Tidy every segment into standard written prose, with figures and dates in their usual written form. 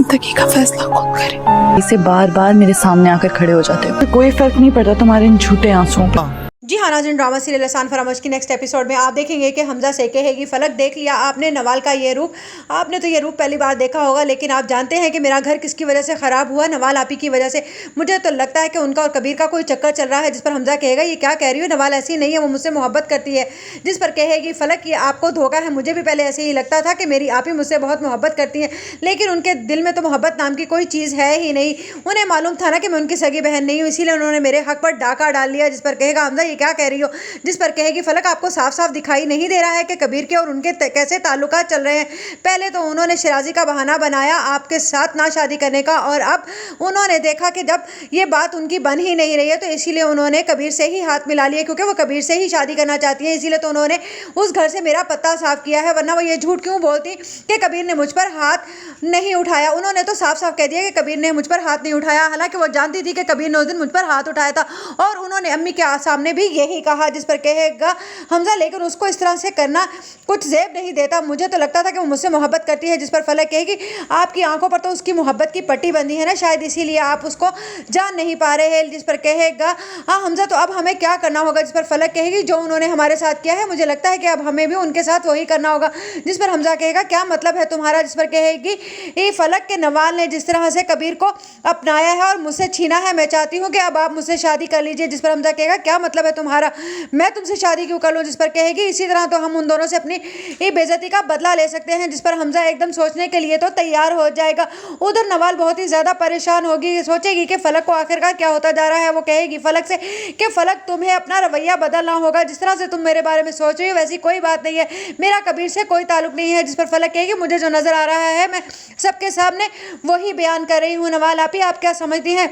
जिंदगी का फैसला खुद करे। इसे बार बार मेरे सामने आकर खड़े हो जाते हो, कोई फर्क नहीं पड़ता तुम्हारे इन झूठे आंसुओं का। जी हाँ नाज़रीन, ड्रामा सीरियल एहसान फरामोश की नेक्स्ट एपिसोड में आप देखेंगे कि हमजा से कहेगी फलक देख लिया आपने नवाल का ये रूप, आपने तो ये रूप पहली बार देखा होगा, लेकिन आप जानते हैं कि मेरा घर किसकी वजह से ख़राब हुआ, नवाल आप ही की वजह से। मुझे तो लगता है कि उनका और कबीर का कोई चक्कर चल रहा है। जिस पर हमजा कहेगा ये क्या कह रही हो, नवाल ऐसी नहीं है, वो मुझसे मोहब्बत करती है। जिस पर कहेगी फलक ये आपको धोखा है, मुझे भी पहले ऐसे ही लगता था कि मेरी आप ही मुझसे बहुत मोहब्बत करती हैं, लेकिन उनके दिल में तो मोहब्बत नाम की कोई चीज़ है ही नहीं। उन्हें मालूम था ना कि मैं उनकी सगी बहन नहीं हूँ, इसीलिए उन्होंने मेरे हक पर डाका डाल लिया। जिस पर कहेगा हमजा ये क्या कह रही हो। जिस पर कहेगी फलक आपको साफ साफ दिखाई नहीं दे रहा है कि कबीर के और उनके कैसे ताल्लुकात चल रहे हैं। पहले तो उन्होंने शिराजी का बहाना बनाया आपके साथ ना शादी करने का, और अब उन्होंने देखा कि जब ये बात उनकी बन ही नहीं रही है तो इसीलिए उन्होंने कबीर से ही हाथ मिला लिया, क्योंकि वो कबीर से ही शादी करना चाहती है। इसीलिए तो उन्होंने उस घर से मेरा पत्ता साफ किया है, वरना वो ये झूठ क्यों बोलती कि कबीर ने मुझ पर हाथ नहीं उठाया। उन्होंने तो साफ साफ कह दिया कि कबीर ने मुझ पर हाथ नहीं उठाया, हालांकि वो जानती थी कि कबीर ने उस दिन मुझ पर हाथ उठाया था, और उन्होंने अम्मी के सामने भी यही कहा। जिस पर कहेगा हमजा लेकिन उसको इस तरह से करना कुछ ज़ेब नहीं देता, मुझे तो लगता था कि वो मुझसे मोहब्बत करती है। जिस पर फलक कहेगी आपकी आंखों पर तो उसकी मोहब्बत की पट्टी बंधी है ना, शायद इसीलिए आप उसको जान नहीं पा रहे हैं। जिस पर कहेगा हाँ हमजा तो अब हमें क्या करना होगा। जिस पर फलक कहेगी जो उन्होंने हमारे साथ किया है मुझे लगता है कि अब हमें भी उनके साथ वही करना होगा। जिस पर हमजा कहेगा क्या मतलब है तुम्हारा। जिस पर कहेगी ये फलक के नवाल ने जिस तरह से कबीर को अपनाया है और मुझसे छीना है, मैं चाहती हूँ कि अब आप मुझसे शादी कर लीजिए। जिस पर हमजा कहेगा क्या मतलब है तुम्हारा, मैं तुमसे शादी क्यों कर लूँ। जिस पर कहेगी इसी तरह तो हम उन दोनों से अपनी ये बेइज्जती का बदला ले सकते हैं। जिस पर हमजा एकदम सोचने के लिए तो तैयार हो जाएगा। उधर नवाल बहुत ही ज़्यादा परेशान होगी, सोचेगी कि फलक को आखिरकार क्या होता जा रहा है। वो कहेगी फलक से कि फलक तुम्हें अपना रवैया बदलना होगा, जिस तरह से तुम मेरे बारे में सोच रही हो वैसी कोई बात नहीं है, मेरा कबीर से कोई ताल्लुक नहीं है। जिस पर फलक कहेगी मुझे जो नज़र आ रहा है मैं सबके सामने वही बयान कर रही हूँ। नवाल आप ही आप क्या समझती हैं,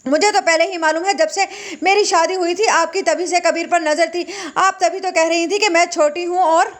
मुझे तो पहले ही मालूम है, जब से मेरी शादी हुई थी आपकी तभी से कबीर पर नज़र थी, आप तभी तो कह रही थी कि मैं छोटी हूँ और